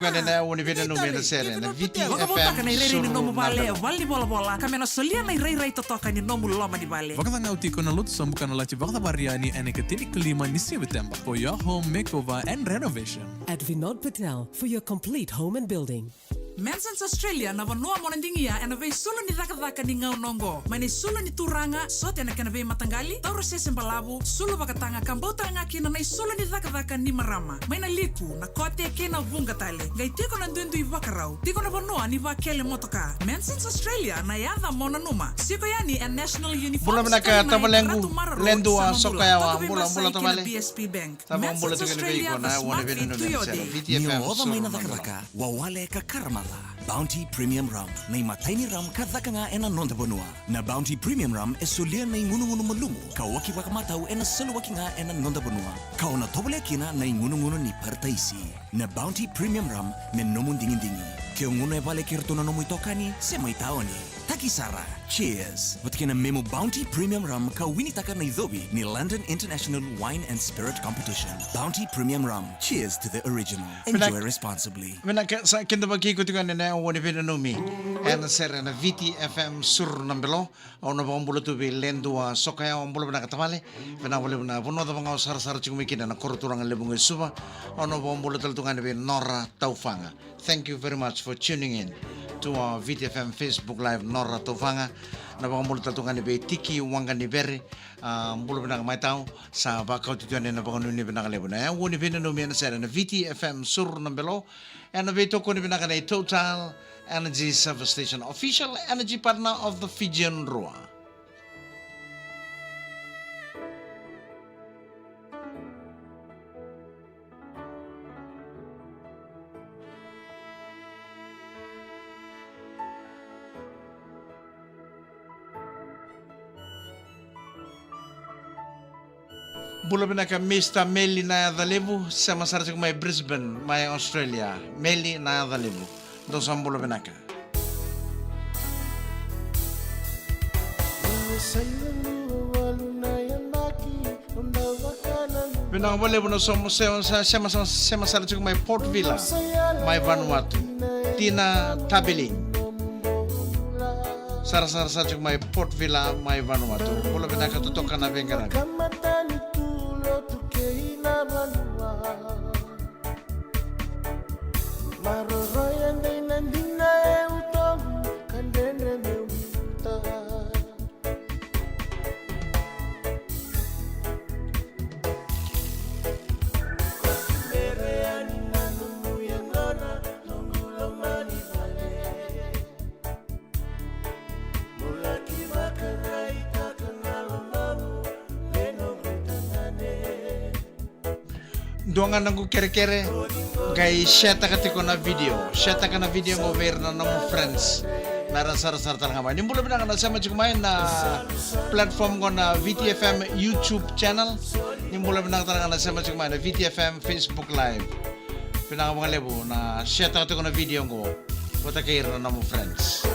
Kanina univina numero sere na VTFM Wakabota ka na irere ni nomu bale, Suru wali bola bola, kami na solia na irere totoka ni nomu loma di bale. Wakatanga utiko na lutu sambukan na lachi wakata bariani ene ketini kelima ni September for your home makeover and renovation. At Vinod Patel for your complete home and building. Mensens Australia na vanua monandingia ena vei sulu ni dhaka ni ngau nongo. Mani sulu ni turanga, sote ena kena vei matangali, tauro sese mbalabu, sulu wakatanga kambota nga kina na sulu ni dhaka ni marama. Maina liku na kote kena vunga tale. Gai tiko na nduendu i wakarau, tiko na vanua ni wakele motoka. Mensens Australia na yadha mona numa. Siko yani a national uniform. Bula menaka tamalengu, lendu wa sokayawa, mula tamale. BSP Bank. Tama mbula Mensens tukene vei Australia kona univina numero sere VTFM Niwa maina Suru dhaka wawale ka karamala. Bounty Premium Rum. Na imataini rum kadhaka nga ena nonda bonua. Na Bounty Premium Rum esulia na ingunu malungu. Ka waki wakamatau ena selu waki nga ena nonda bonua. Ka ona tobole kina na ingunu ni partaisi. Na Bounty Premium Rum me nomu dingin. Ke ungunu e vale kirtuna nomu itokani sema itaoni. Takisara. Cheers. Watkina memo Bounty Premium Rum ka winitaka na idhobi ni London International Wine and Spirit Competition. Bounty Premium Rum. Cheers to the original. Enjoy responsibly. Menaka sa kinda bagiko kanina univina numi. Ena sere na VTFM Suru nambelo. Ona bambula tubi lendu wa sokayawa mbula menaka tamale. Vena wale na vono da bangau sar chumikina na koruturanga lebunga suba. Ona bambula taltungane be Nora Taufanga. Thank you very much for tuning in to our VTFM Facebook Live Nora Taufanga. Na baka mula tatungan ni be Tiki Wanga ni Bere. Mula binang may tao sa bakaw tituan na baka nuni binang lebo na. Yan wuni binanumi na sera na VTFM Suru nambelo. Yan na beto ko ni binang na Total Energy Service Station, official energy partner of the Fijian Rua. Bula binaka Mr. Meli na Dhalevu sama sarja ko may Brisbane, may Australia. Meli na Dhalevu. Dos ang bula binaka. Binaka Dhalevu na sama sarja ko may Port Vila, may Vanuatu. Tina Tabiling. Sarja ko may Port Vila, may Vanuatu. Bula binaka tutok ka na bengkaran. Duangan nangku kere-kere gai sheta katiko na video ngover na namo friends meron sar-sar talaga man nimbula binang na sama cukumain na platform ko na VTFM YouTube channel nimbula binang talaga na sama cukumain na VTFM Facebook Live pinang mga lebo na sheta katiko na video ko wata kair na namo friends.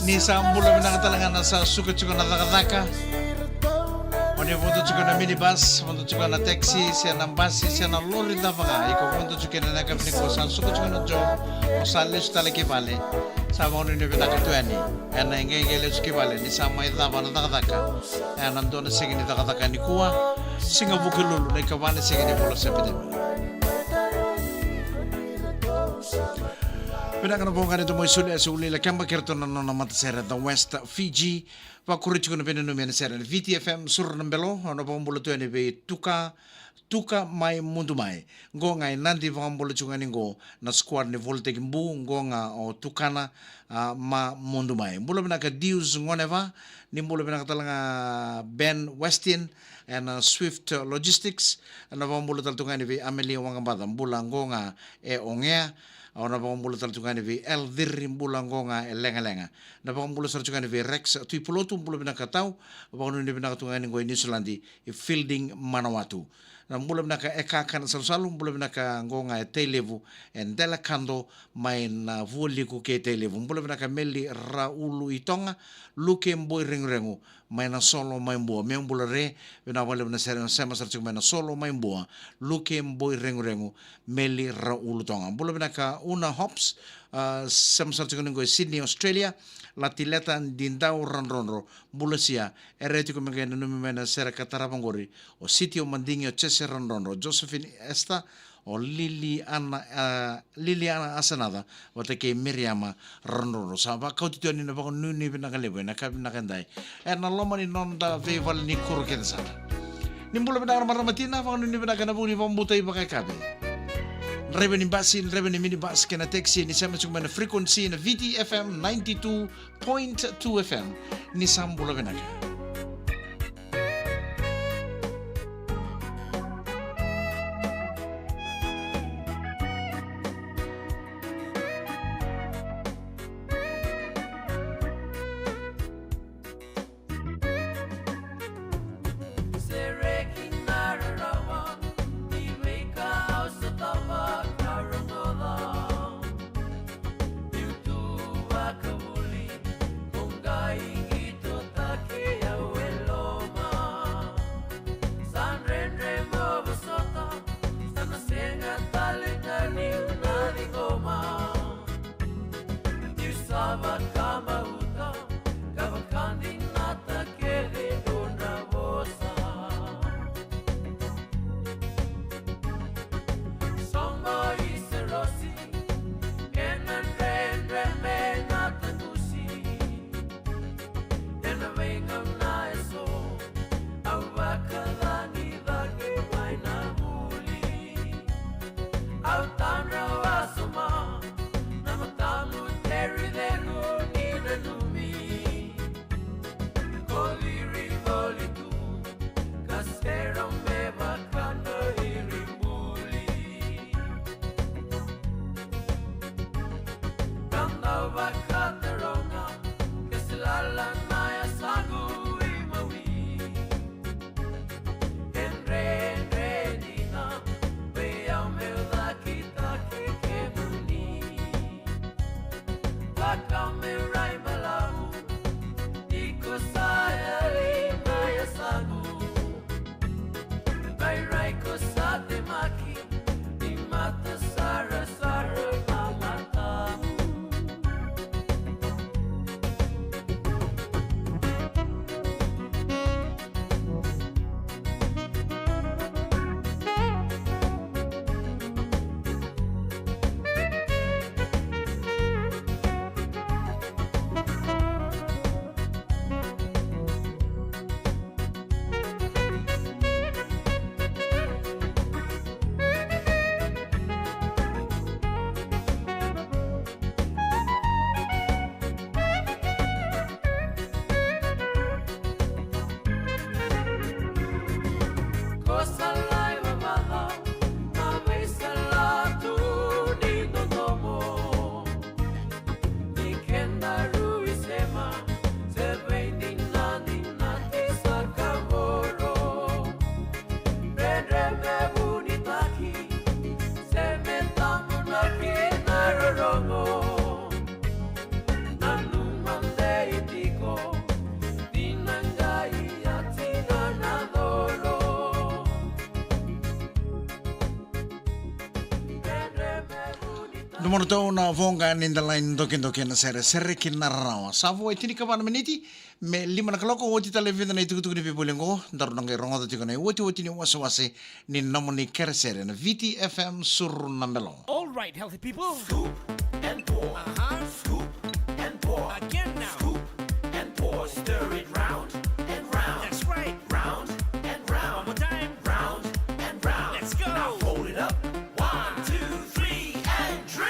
Ni sambula minakatalangan sa sukat suka na takataka. Oni punto suka na minibus, punto suka na taxi, siya na bus, siya na lori na baka. Ikaw punto suka na nakapini ko sa sukat suka na job o sa alis talaki pale. Sama oni ni pinakatuan ni. Ana ingay alis kibale ni sama itaba na takataka. Ana nandun na sige ni takataka ni kuwa. Singa bukilulu na ikawane sige ni bola sa pide. Pinakanapungan ito mo isuli la kamba kerto na mata sera the West Fiji pa kurichu na pinanumia na sera VTFM sur nambelo ano pa mbulo tuya ni be tuka mai mundu mai ngo ngai nanti pa mbulo chunga ningo na squad ni voltage mbu ngo nga o tukana ma mundu mai mbulo pinaka dius ngoneva ni mbulo pinaka talanga Ben Westin and Swift Logistics ano pa mbulo taltunga ni be Amelia Wangambata mbula ngo nga ongea Ona pambulo tarjungan vi El Dirrim bulangonga lenga-lenga. Na pambulo tarjungan vi Rex tuipulotu mbulo binakatau, pambulo ni binakatungan ngo New Zealand Fielding Manawatu. Na mbulo binaka kan salu mbulo binaka ngonga televu en dela kando main voli ku ke televu. Mbulo binaka meli Raulu Itonga luke mboi ring-rengu main solo main bua. Mbulo re bina wale bina sama sarjung main solo main bua luke mboi ring-rengu meli Raulu Tonga. Mbulo binaka una hops sama sarjung ngo Sydney Australia latileta dindau ranronro bulasia ereti ko mengena no mena sera katarapangori o sitio mandingi o chese ranronro Josephine Esta o Liliana Asanada wate ke Miriama ranronro saba kau tito ni na bako nuni binakalewe na kabinakandai na lomani nonda veval ni kuru kensa nimbula binakana maramatina bako nuni binakana buni pambutai pakai kabe Revenue basin, revenue minibus kena taxi ni sama cuma na frequency na VTFM 92.2 FM ni sambula benaga. Morto na vonga nindalain dokin na sere kinarawa. Savo itini ka pan meniti me 5 na kaloko oti televisa na itukutuk ni pipulingo daru nang rongo tiko na oti ni wasawase ni namoni keresere na VTFM sur nambelo. All right, healthy people. Scoop and pour. Scoop and pour. Again now. Scoop and pour. Stir it round and round. That's right. Round and round. One more time. Round and round. Let's go. Now hold it up. 1, 2, 3, and drink.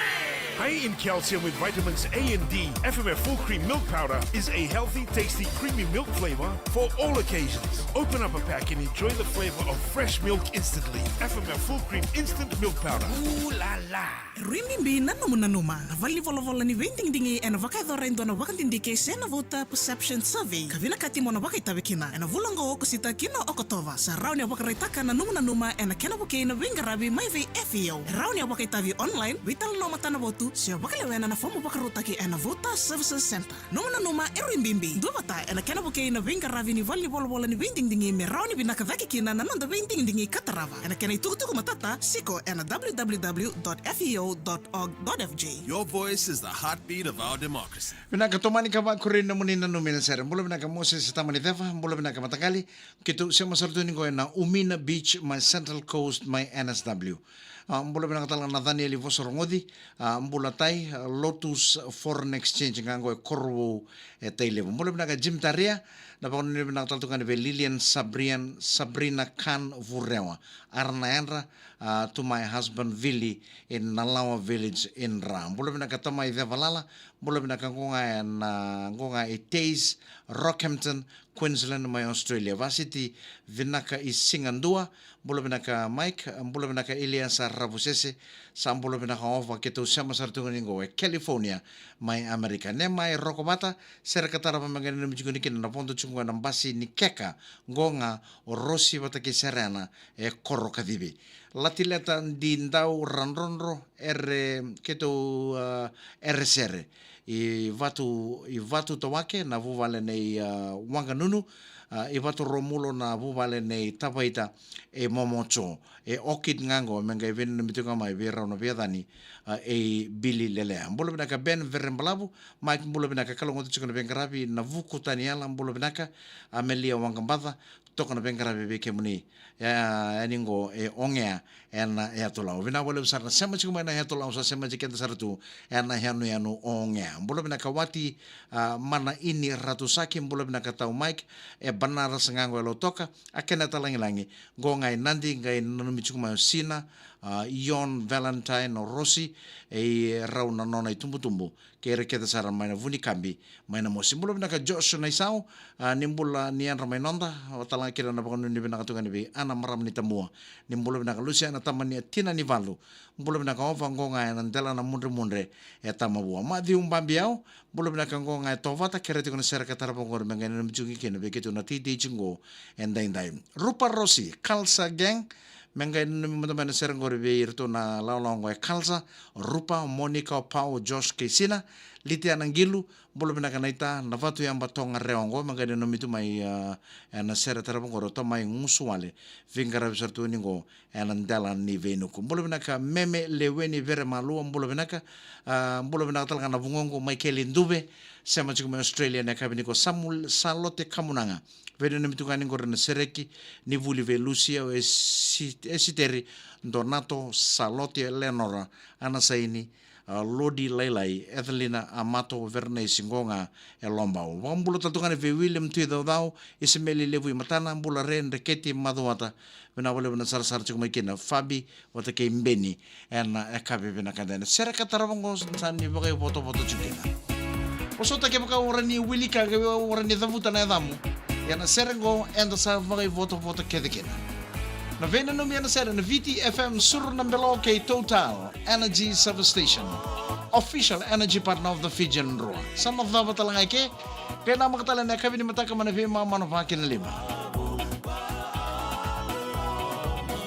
High in calcium with vitamins A and D, FMF Full Cream Milk Powder is a healthy, tasty, creamy milk flavor for all occasions. Open up a pack and enjoy the flavor of fresh milk instantly. FMF Full Cream Instant Milk Powder. Ooh la la. Rimimbi nanuma vali vola ni vending dingi ena vaka dorendo na vaka tindike sena vota perception survey kavina kati mona vaka tabekina ena vulango kusita kino okotova sa rauni vaka raitaka na numa ena kena buke na wingarabi mai ve FEO rauni vaka tavi online vital no matana votu se vaka lewena na fomo vaka rutaki ena vota services center numa rimimbi dubata ena kena buke na wingarabi ni vali vola ni vending dingi me rauni binaka vaki kina na nonda vending dingi katarava ena kena itukutuku matata siko ena www.feo.org.fj. Your voice is the heartbeat of our democracy. Pinaka tomani ka ba kurin na muni na numina sere. Mula pinaka Moses sa tamani defa, mula pinaka matagali. Kito siya masartunin ko na Umina Beach, my Central Coast, my NSW. Mula pinaka talang na Daniel Ivo Sorongodi, mula tay Lotus Foreign Exchange ngango Corvo Tailevo. Mula pinaka Jim Taria, na pa kunin pinaka taltukan ni Lilian Sabrina Khan Vurewa. Arnaenra to my husband Vili in Nalawa village in Ram. Mula pinaka tamay Valala, mula pinaka ngonga Itays, Rockhampton, Queensland, my Australia. Vasiti vinaka is Singandua, mula pinaka Mike, mula pinaka Elias Rabusese, sa mula pinaka Ova keto sama sartungan ingo California, my America. Ne my Rokobata, sera katara pamangana namijugunikin na pondo chunga nambasi ni Keka, ngonga o Rossi wataki serena Koro kadibi. Latileta di ndau ranronro keto RSR. I vatu tawake na vuvale nei wanganunu i vatu romulo na vuvale nei tapaita momocho okit ngango menga ven mituka mai vera no viadani Billy Lele mbulo binaka Ben Verembalabu Mike mbulo binaka kalongo tsikona bengarabi na vuku taniala mbulo binaka Amelia Wangambada tokona bengarabi beke muni aningo ongea ena yatula vina wale usarna sema chikuma na yatula usa sema jikenda saratu ena yanu ongea mbulo binaka wati mana ini ratusaki mbulo binaka tau Mike banara sengango elo toka akena talangi gongai nandi ngai numi chikuma sina Ion Valentine o Rossi rauna nona i tumbu kere keta sara maina vuni kambi maina mo simbolo binaka Joshua Naisau nimbula nian ramai nonda watala kira na bakonu ni binaka tunga ni ana maram ni tamua nimbolo binaka Lucia na tamani tina ni valu mbolo binaka ova ngonga na ndela na mundre tamabua ma di umbambiao mbolo binaka ngonga tovata kere tikona sera katara pongor mengene mjungi kene beketu na titi chingo endai Rupa Rossi Kalsa Gang mengai numi serangori be irto na laulongo Kalsa Rupa Monica Pau Josh Kesina litia nangilu bolo binaka naita na vatu yang batonga reongo mengai numi tu mai na sera tarabongoro to mai ngusuale vingara bisartu ningo enandela ni venuku bolo binaka meme leweni vere malu bolo binaka talanga na bungongo Michael Indube sema chukuma Australia na kabiniko Samuel Salote Kamunanga vede na mitungani ngore na sereki ni vuli ve Lucia esiteri Donato Salote Leonora anasaini Lodi Lailai Ethelina Amato Verne Singonga Elombao wambulo tatungani ve William Tuidau isemeli levu imatana mbula ren reketi maduata vena wale vena sar chukuma kina Fabi wata ke mbeni ena ekabe vena kadena sereka taravongo sani bagai foto chukina osota ke baka urani wilika ke urani davuta na damu yana serengo enda sa bagai voto kedekena na vena no miana sera na VTFM sur nambelo ke Total Energy Service Station official energy partner of the Fijian Roa sama vava talangai ke pena makatala na kabini mataka mana vema manofakin lima